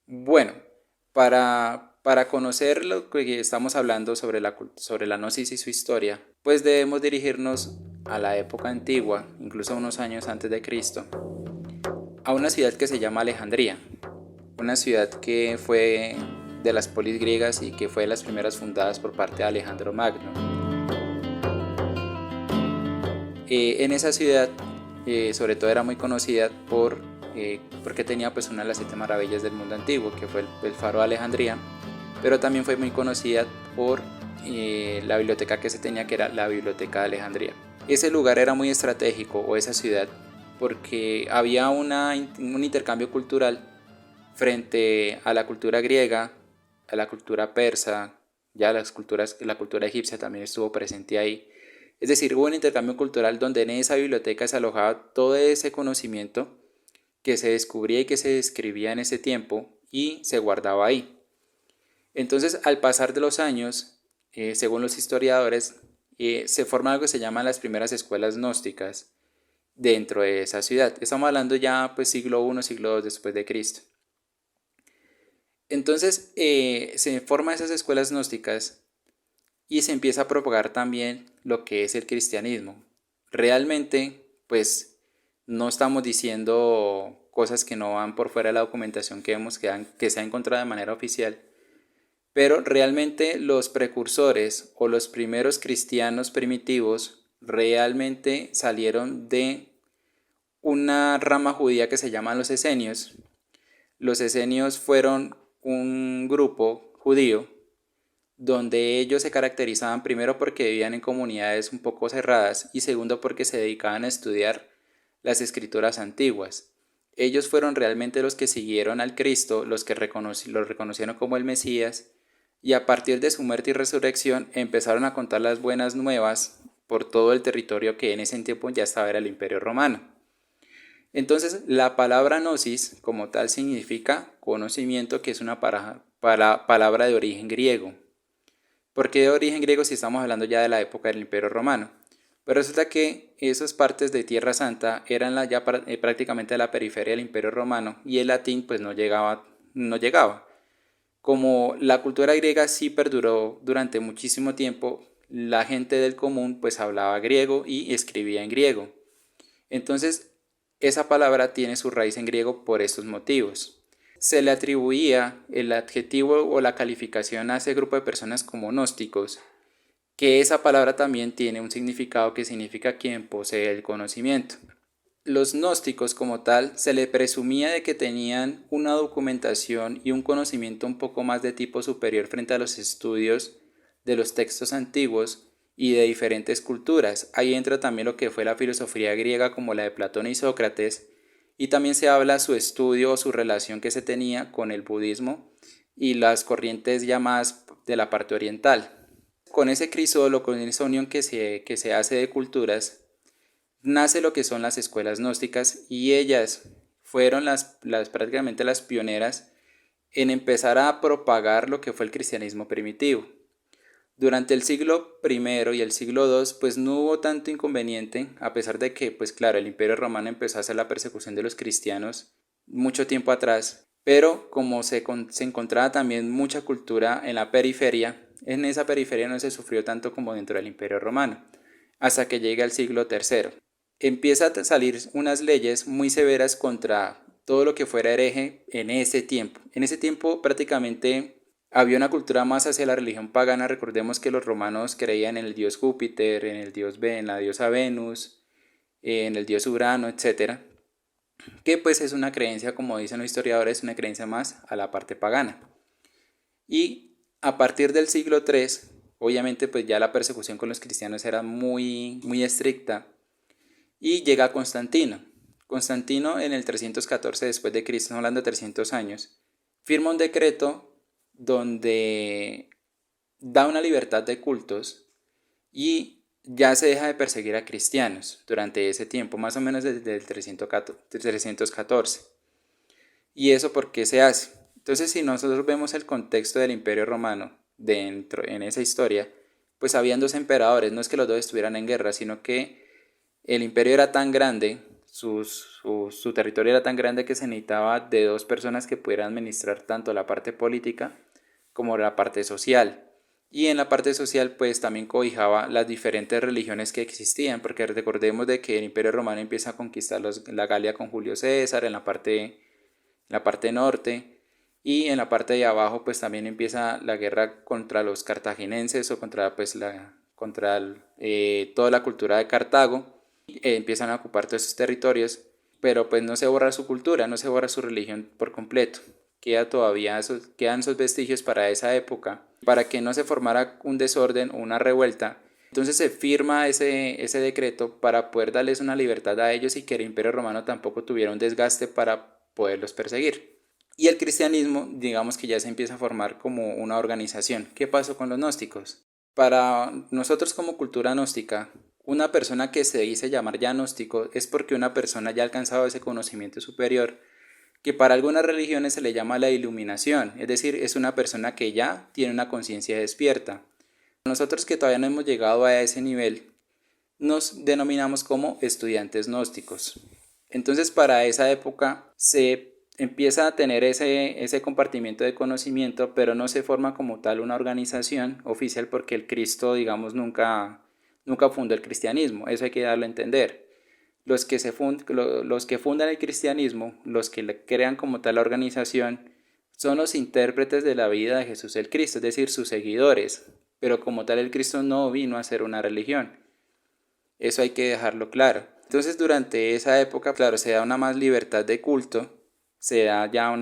Bueno, para conocer lo que estamos hablando sobre sobre la gnosis y su historia, pues debemos dirigirnos a la época antigua, incluso unos años antes de Cristo, a una ciudad que se llama Alejandría, una ciudad que fue de las polis griegas y que fue de las primeras fundadas por parte de Alejandro Magno. En esa ciudad, sobre todo era muy conocida porque tenía pues una de las siete maravillas del mundo antiguo, que fue el faro de Alejandría, pero también fue muy conocida por la biblioteca que se tenía, que era la Biblioteca de Alejandría. Ese lugar era muy estratégico, o esa ciudad, porque había un intercambio cultural frente a la cultura griega, a la cultura persa, ya la cultura egipcia también estuvo presente ahí. Es decir, hubo un intercambio cultural donde en esa biblioteca se alojaba todo ese conocimiento que se descubría y que se describía en ese tiempo y se guardaba ahí. Entonces, al pasar de los años, según los historiadores, se forman algo que se llaman las primeras escuelas gnósticas dentro de esa ciudad. Estamos hablando ya pues siglo I, siglo II después de Cristo. Entonces se forman esas escuelas gnósticas y se empieza a propagar también lo que es el cristianismo. Realmente, pues no estamos diciendo cosas que no van por fuera de la documentación que vemos que se ha encontrado de manera oficial, pero realmente los precursores o los primeros cristianos primitivos realmente salieron de una rama judía que se llama los esenios. Los esenios fueron un grupo judío donde ellos se caracterizaban primero porque vivían en comunidades un poco cerradas y segundo porque se dedicaban a estudiar las escrituras antiguas. Ellos fueron realmente los que siguieron al Cristo, los que lo reconocieron como el Mesías, y a partir de su muerte y resurrección empezaron a contar las buenas nuevas por todo el territorio que en ese tiempo ya estaba era el Imperio Romano. Entonces, la palabra gnosis como tal significa conocimiento, que es una palabra de origen griego. ¿Por qué de origen griego si estamos hablando ya de la época del Imperio Romano? Pues resulta que esas partes de Tierra Santa eran prácticamente la periferia del Imperio Romano y el latín pues no llegaba. Como la cultura griega sí perduró durante muchísimo tiempo, la gente del común pues hablaba griego y escribía en griego. Entonces, esa palabra tiene su raíz en griego por estos motivos. Se le atribuía el adjetivo o la calificación a ese grupo de personas como gnósticos, que esa palabra también tiene un significado que significa quien posee el conocimiento. Los gnósticos como tal se le presumía de que tenían una documentación y un conocimiento un poco más de tipo superior frente a los estudios de los textos antiguos y de diferentes culturas. Ahí entra también lo que fue la filosofía griega como la de Platón y Sócrates, y también se habla su estudio o su relación que se tenía con el budismo y las corrientes llamadas de la parte oriental. Con ese crisol, con esa unión que se hace de culturas, nace lo que son las escuelas gnósticas, y ellas fueron prácticamente las pioneras en empezar a propagar lo que fue el cristianismo primitivo. Durante el siglo primero y el siglo II pues no hubo tanto inconveniente, a pesar de que pues claro, el Imperio Romano empezó a hacer la persecución de los cristianos mucho tiempo atrás, pero como se encontraba también mucha cultura en la periferia, en esa periferia no se sufrió tanto como dentro del Imperio Romano, hasta que llega el siglo III. Empieza a salir unas leyes muy severas contra todo lo que fuera hereje en ese tiempo. En ese tiempo prácticamente había una cultura más hacia la religión pagana. Recordemos que los romanos creían en el dios Júpiter, en la diosa Venus, en el dios Urano, etcétera, que pues es una creencia, como dicen los historiadores, una creencia más a la parte pagana. Y a partir del siglo III, obviamente pues ya la persecución con los cristianos era muy, muy estricta, y llega Constantino. Constantino en el 314 después de Cristo, hablando de 300 años, firma un decreto donde da una libertad de cultos y ya se deja de perseguir a cristianos durante ese tiempo, más o menos desde el 314. ¿Y eso por qué se hace? Entonces, si nosotros vemos el contexto del Imperio Romano dentro en esa historia, pues habían dos emperadores, no es que los dos estuvieran en guerra, sino que el imperio era tan grande, su territorio era tan grande que se necesitaba de dos personas que pudieran administrar tanto la parte política como la parte social. Y en la parte social pues también cobijaba las diferentes religiones que existían, porque recordemos de que el Imperio Romano empieza a conquistar la Galia con Julio César en la parte norte, y en la parte de abajo pues también empieza la guerra contra los cartagineses o contra toda la cultura de Cartago. Empiezan a ocupar todos esos territorios, pero pues no se borra su cultura, no se borra su religión por completo. Quedan esos vestigios para esa época, para que no se formara un desorden o una revuelta. Entonces se firma ese decreto para poder darles una libertad a ellos y que el Imperio Romano tampoco tuviera un desgaste para poderlos perseguir. Y el cristianismo, digamos que ya se empieza a formar como una organización. ¿Qué pasó con los gnósticos? Para nosotros como cultura gnóstica, una persona que se dice llamar ya gnóstico es porque una persona ya ha alcanzado ese conocimiento superior, que para algunas religiones se le llama la iluminación, es decir, es una persona que ya tiene una conciencia despierta. Nosotros que todavía no hemos llegado a ese nivel, nos denominamos como estudiantes gnósticos. Entonces para esa época se empieza a tener ese compartimiento de conocimiento, pero no se forma como tal una organización oficial porque el Cristo, digamos, nunca fundó el cristianismo, eso hay que darlo a entender. Los que fundan el cristianismo, los que crean como tal la organización, son los intérpretes de la vida de Jesús el Cristo, es decir, sus seguidores, pero como tal el Cristo no vino a ser una religión. Eso hay que dejarlo claro. Entonces durante esa época, claro, se da una más libertad de culto, se da ya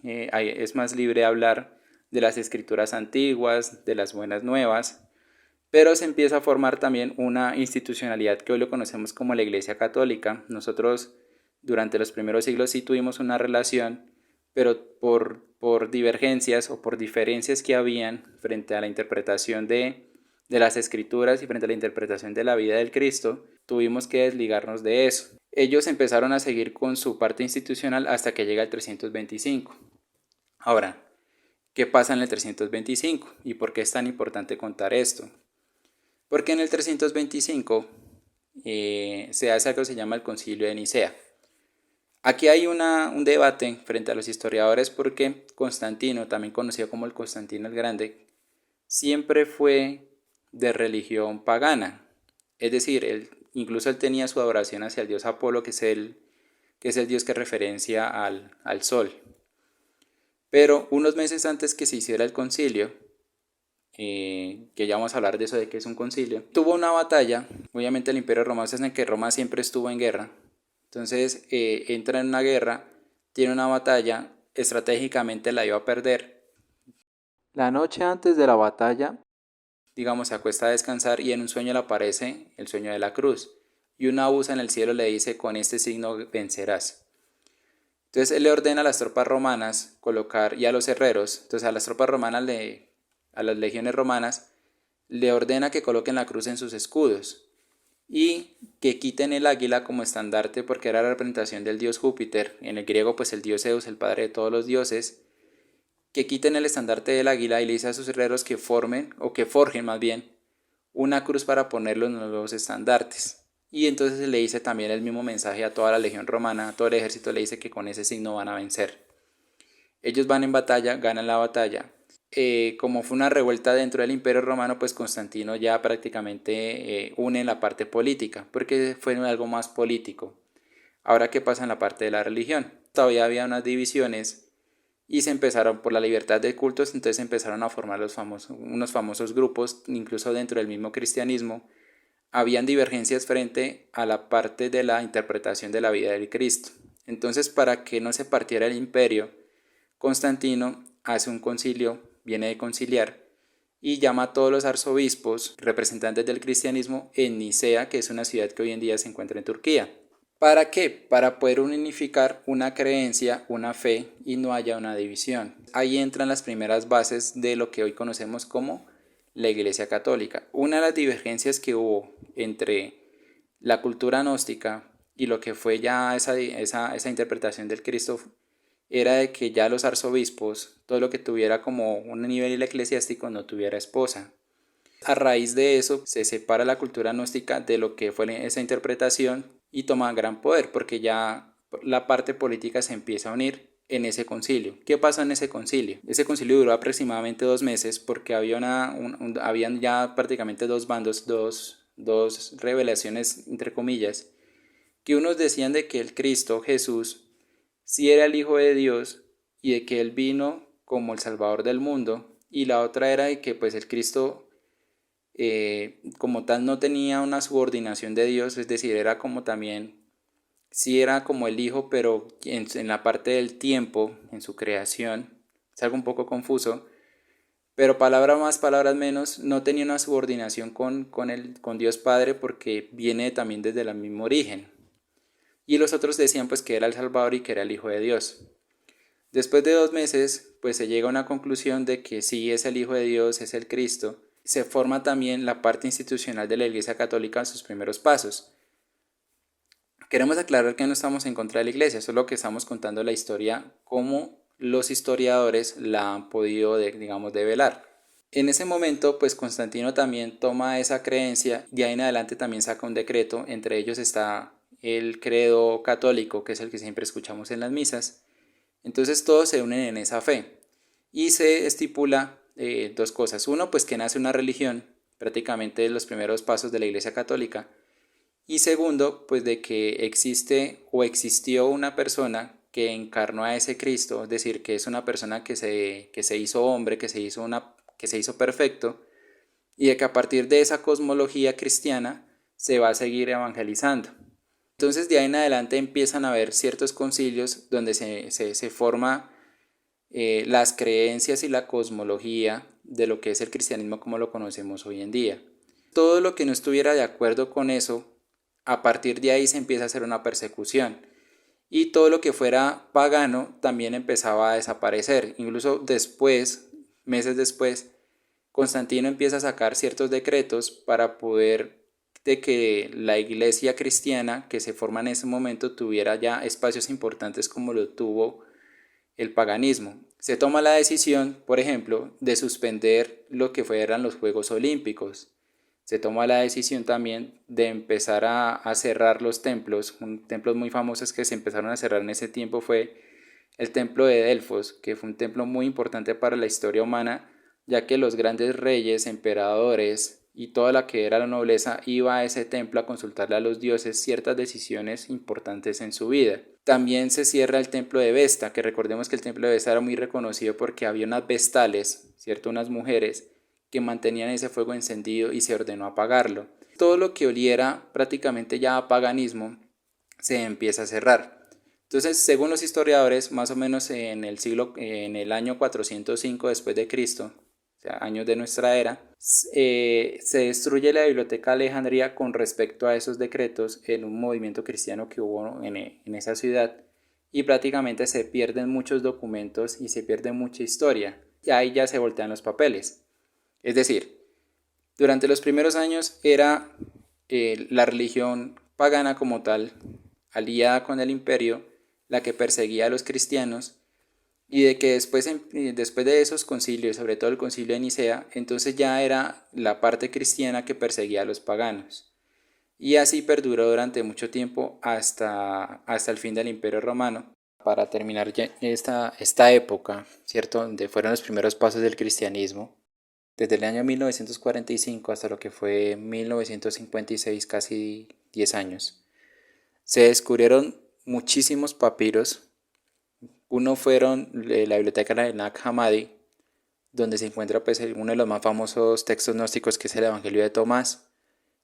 es más libre hablar de las escrituras antiguas, de las buenas nuevas, pero se empieza a formar también una institucionalidad que hoy lo conocemos como la Iglesia Católica. Nosotros durante los primeros siglos sí tuvimos una relación, pero por divergencias o por diferencias que habían frente a la interpretación de las escrituras y frente a la interpretación de la vida del Cristo, tuvimos que desligarnos de eso. Ellos empezaron a seguir con su parte institucional hasta que llega el 325. Ahora, ¿qué pasa en el 325? ¿Y por qué es tan importante contar esto? Porque en el 325 se hace algo que se llama el Concilio de Nicea. Aquí hay un debate frente a los historiadores porque Constantino, también conocido como el Constantino el Grande, siempre fue de religión pagana. Es decir, incluso él tenía su adoración hacia el dios Apolo, que es el dios que referencia al sol. Pero unos meses antes que se hiciera el concilio, que ya vamos a hablar de eso, de que es un concilio, tuvo una batalla. Obviamente el Imperio Romano es en que Roma siempre estuvo en guerra. Entonces entra en una guerra, tiene una batalla, estratégicamente la iba a perder. La noche antes de la batalla, digamos, se acuesta a descansar y en un sueño le aparece el sueño de la cruz. Y una voz en el cielo le dice, con este signo vencerás. Entonces él le ordena a las tropas romanas colocar, y a los herreros, entonces a las tropas romanas, a las legiones romanas, le ordena que coloquen la cruz en sus escudos y que quiten el águila como estandarte porque era la representación del dios Júpiter, en el griego pues el dios Zeus, el padre de todos los dioses, que quiten el estandarte del águila y le dice a sus herreros que formen, o que forjen más bien, una cruz para ponerlo en los nuevos estandartes. Y entonces le dice también el mismo mensaje a toda la legión romana, a todo el ejército le dice que con ese signo van a vencer. Ellos van en batalla, ganan la batalla. Como fue una revuelta dentro del Imperio Romano, pues Constantino ya prácticamente une la parte política, porque fue algo más político. Ahora, ¿qué pasa en la parte de la religión? Todavía había unas divisiones y se empezaron por la libertad de cultos, entonces empezaron a formar unos famosos grupos, incluso dentro del mismo cristianismo, habían divergencias frente a la parte de la interpretación de la vida del Cristo. Entonces, para que no se partiera el imperio, Constantino hace un concilio, viene de conciliar, y llama a todos los arzobispos representantes del cristianismo en Nicea, que es una ciudad que hoy en día se encuentra en Turquía. ¿Para qué? Para poder unificar una creencia, una fe y no haya una división. Ahí entran las primeras bases de lo que hoy conocemos como la Iglesia Católica. Una de las divergencias que hubo entre la cultura gnóstica y lo que fue ya esa interpretación del Cristo era de que ya los arzobispos, todo lo que tuviera como un nivel eclesiástico no tuviera esposa. A raíz de eso se separa la cultura gnóstica de lo que fue esa interpretación y toma gran poder porque ya la parte política se empieza a unir en ese concilio. ¿Qué pasó en ese concilio? Ese concilio duró aproximadamente 2 meses porque había habían ya prácticamente dos bandos, dos revelaciones entre comillas, que unos decían de que el Cristo Jesús sí era el Hijo de Dios y de que Él vino como el Salvador del mundo, y la otra era de que pues el Cristo como tal no tenía una subordinación de Dios, es decir, era como también, sí era como el Hijo, pero en la parte del tiempo, en su creación, es algo un poco confuso, pero palabra más, palabras menos, no tenía una subordinación con Dios Padre porque viene también desde el mismo origen. Y los otros decían pues que era el Salvador y que era el Hijo de Dios. Después de 2 meses, pues se llega a una conclusión de que sí es el Hijo de Dios, es el Cristo. Se forma también la parte institucional de la Iglesia Católica en sus primeros pasos. Queremos aclarar que no estamos en contra de la Iglesia, solo que estamos contando la historia como los historiadores la han podido, digamos, develar. En ese momento, pues Constantino también toma esa creencia, de ahí en adelante también saca un decreto, entre ellos está el credo católico, que es el que siempre escuchamos en las misas. Entonces todos se unen en esa fe y se estipula dos cosas. Uno, pues que nace una religión, prácticamente los primeros pasos de la Iglesia Católica. Y segundo, pues de que existe o existió una persona que encarnó a ese Cristo, es decir, que es una persona que se hizo hombre, que se hizo perfecto, y de que a partir de esa cosmología cristiana se va a seguir evangelizando. Entonces de ahí en adelante empiezan a haber ciertos concilios donde se forma las creencias y la cosmología de lo que es el cristianismo como lo conocemos hoy en día. Todo lo que no estuviera de acuerdo con eso, a partir de ahí se empieza a hacer una persecución. Y todo lo que fuera pagano también empezaba a desaparecer. Incluso después, meses después, Constantino empieza a sacar ciertos decretos para poder de que la iglesia cristiana que se forma en ese momento tuviera ya espacios importantes como lo tuvo el paganismo. Se toma la decisión, por ejemplo, de suspender lo que fueran los Juegos Olímpicos. Se toma la decisión también de empezar a cerrar los templos. Templos muy famosos que se empezaron a cerrar en ese tiempo fue el templo de Delfos, que fue un templo muy importante para la historia humana, ya que los grandes reyes, emperadores y toda la que era la nobleza iba a ese templo a consultarle a los dioses ciertas decisiones importantes en su vida. También se cierra el templo de Vesta, que recordemos que el templo de Vesta era muy reconocido porque había unas vestales, ¿cierto? Unas mujeres que mantenían ese fuego encendido y se ordenó apagarlo. Todo lo que oliera prácticamente ya a paganismo se empieza a cerrar. Entonces, según los historiadores, más o menos en el año 405 después de Cristo, o sea, años de nuestra era, se destruye la biblioteca de Alejandría con respecto a esos decretos en un movimiento cristiano que hubo en esa ciudad, y prácticamente se pierden muchos documentos y se pierde mucha historia, y ahí ya se voltean los papeles. Es decir, durante los primeros años era la religión pagana como tal, aliada con el imperio, la que perseguía a los cristianos, y de que después de esos concilios, sobre todo el concilio de Nicea, entonces ya era la parte cristiana que perseguía a los paganos. Y así perduró durante mucho tiempo hasta el fin del Imperio Romano. Para terminar ya esta época, ¿cierto? Donde fueron los primeros pasos del cristianismo, desde el año 1945 hasta lo que fue 1956, casi 10 años, se descubrieron muchísimos papiros. Uno fueron la biblioteca de Nag Hammadi, donde se encuentra pues, uno de los más famosos textos gnósticos que es el Evangelio de Tomás.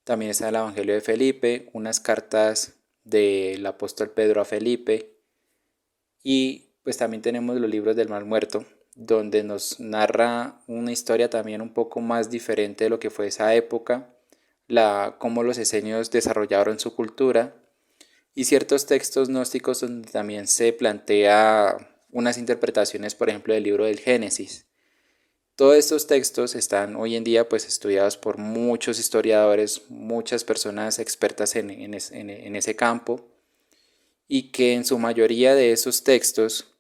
También está el Evangelio de Felipe, unas cartas del apóstol Pedro a Felipe, y pues también tenemos los libros del Mar Muerto, donde nos narra una historia también un poco más diferente de lo que fue esa época, cómo los esenios desarrollaron su cultura, y ciertos textos gnósticos donde también se plantea unas interpretaciones, por ejemplo, del libro del Génesis. Todos estos textos están hoy en día pues estudiados por muchos historiadores, muchas personas expertas en ese campo, y que en su mayoría de esos textos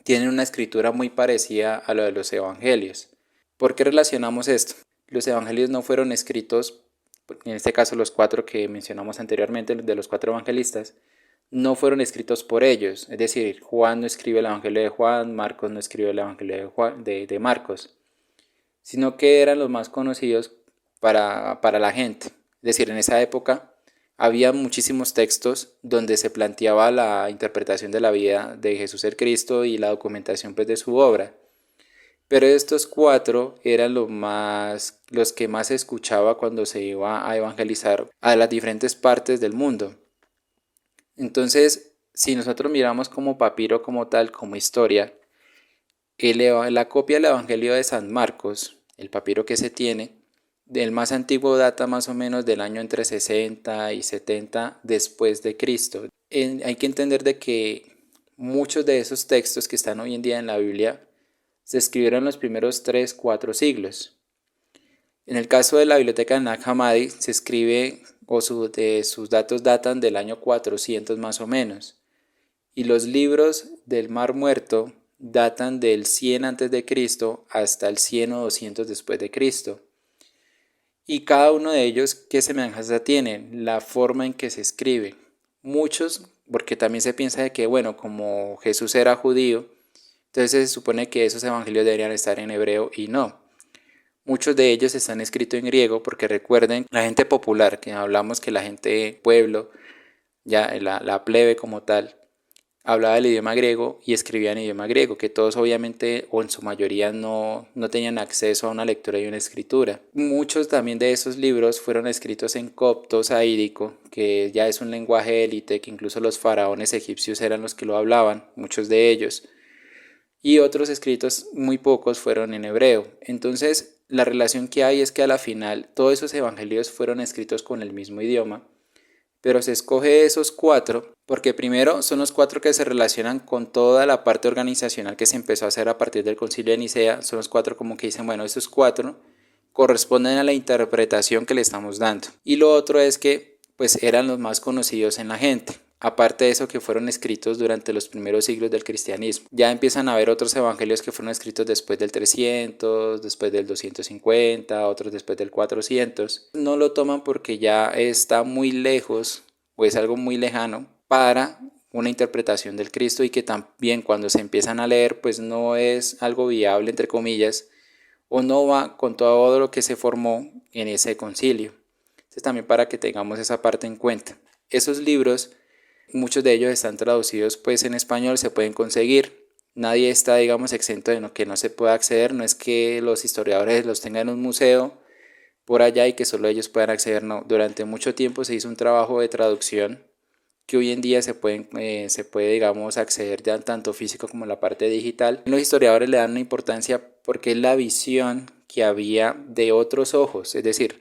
tienen una escritura muy parecida a lo de los evangelios. ¿Por qué relacionamos esto? Los evangelios no fueron escritos en este caso los 4 que mencionamos anteriormente, de los 4 evangelistas, no fueron escritos por ellos. Es decir, Juan no escribe el Evangelio de Juan, Marcos no escribe el Evangelio de Marcos, sino que eran los más conocidos para la gente. Es decir, en esa época había muchísimos textos donde se planteaba la interpretación de la vida de Jesús el Cristo y la documentación pues, de su obra. Pero estos 4 eran los que más se escuchaba cuando se iba a evangelizar a las diferentes partes del mundo. Entonces, si nosotros miramos como papiro como tal, como historia, la copia del Evangelio de San Marcos, el papiro que se tiene, el más antiguo data más o menos del año entre 60 y 70 después de Cristo. Hay que entender de que muchos de esos textos que están hoy en día en la Biblia se escribieron en los primeros 3-4 siglos. En el caso de la biblioteca de Nag Hammadi se escribe sus datos datan del año 400 más o menos. Y los libros del Mar Muerto datan del 100 a.C. hasta el 100 o 200 después de Cristo. Y cada uno de ellos, ¿qué semejanza tienen? La forma en que se escribe. Muchos, porque también se piensa de que, bueno, como Jesús era judío, entonces se supone que esos evangelios deberían estar en hebreo y no. Muchos de ellos están escritos en griego porque recuerden, la gente popular, que hablamos que la gente pueblo, ya la plebe como tal, hablaba el idioma griego y escribía en idioma griego, que todos obviamente o en su mayoría no tenían acceso a una lectura y una escritura. Muchos también de esos libros fueron escritos en copto saídico, que ya es un lenguaje élite, que incluso los faraones egipcios eran los que lo hablaban, muchos de ellos. Y otros escritos, muy pocos, fueron en hebreo. Entonces, la relación que hay es que a la final todos esos evangelios fueron escritos con el mismo idioma, pero se escoge esos 4 porque primero son los 4 que se relacionan con toda la parte organizacional que se empezó a hacer a partir del Concilio de Nicea. Son los 4 como que dicen, bueno, esos 4 corresponden a la interpretación que le estamos dando. Y lo otro es que pues eran los más conocidos en la gente. Aparte de eso, que fueron escritos durante los primeros siglos del cristianismo. Ya empiezan a haber otros evangelios que fueron escritos después del 300, después del 250, otros después del 400. No lo toman porque ya está muy lejos o es algo muy lejano para una interpretación del Cristo, y que también cuando se empiezan a leer pues no es algo viable entre comillas, o no va con todo lo que se formó en ese concilio. Entonces también para que tengamos esa parte en cuenta. Esos libros, muchos de ellos están traducidos pues en español, se pueden conseguir. Nadie está, digamos, exento de que no se pueda acceder. No es que los historiadores los tengan en un museo por allá y que solo ellos puedan acceder, no. Durante mucho tiempo se hizo un trabajo de traducción que hoy en día se puede, digamos, acceder ya tanto físico como en la parte digital. Los historiadores le dan una importancia porque es la visión que había de otros ojos, es decir,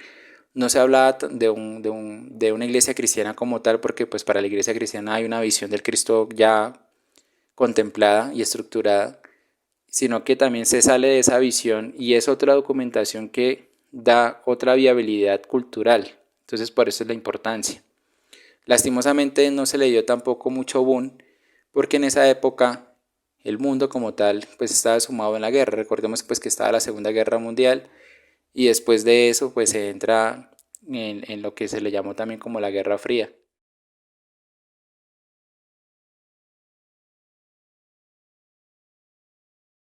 no se hablaba de una iglesia cristiana como tal, porque pues para la iglesia cristiana hay una visión del Cristo ya contemplada y estructurada, sino que también se sale de esa visión y es otra documentación que da otra viabilidad cultural. Entonces por eso es la importancia. Lastimosamente no se le dio tampoco mucho boom, porque en esa época el mundo como tal pues estaba sumado en la guerra. Recordemos pues que estaba la Segunda Guerra Mundial y después de eso pues se entra en lo que se le llamó también como la Guerra Fría.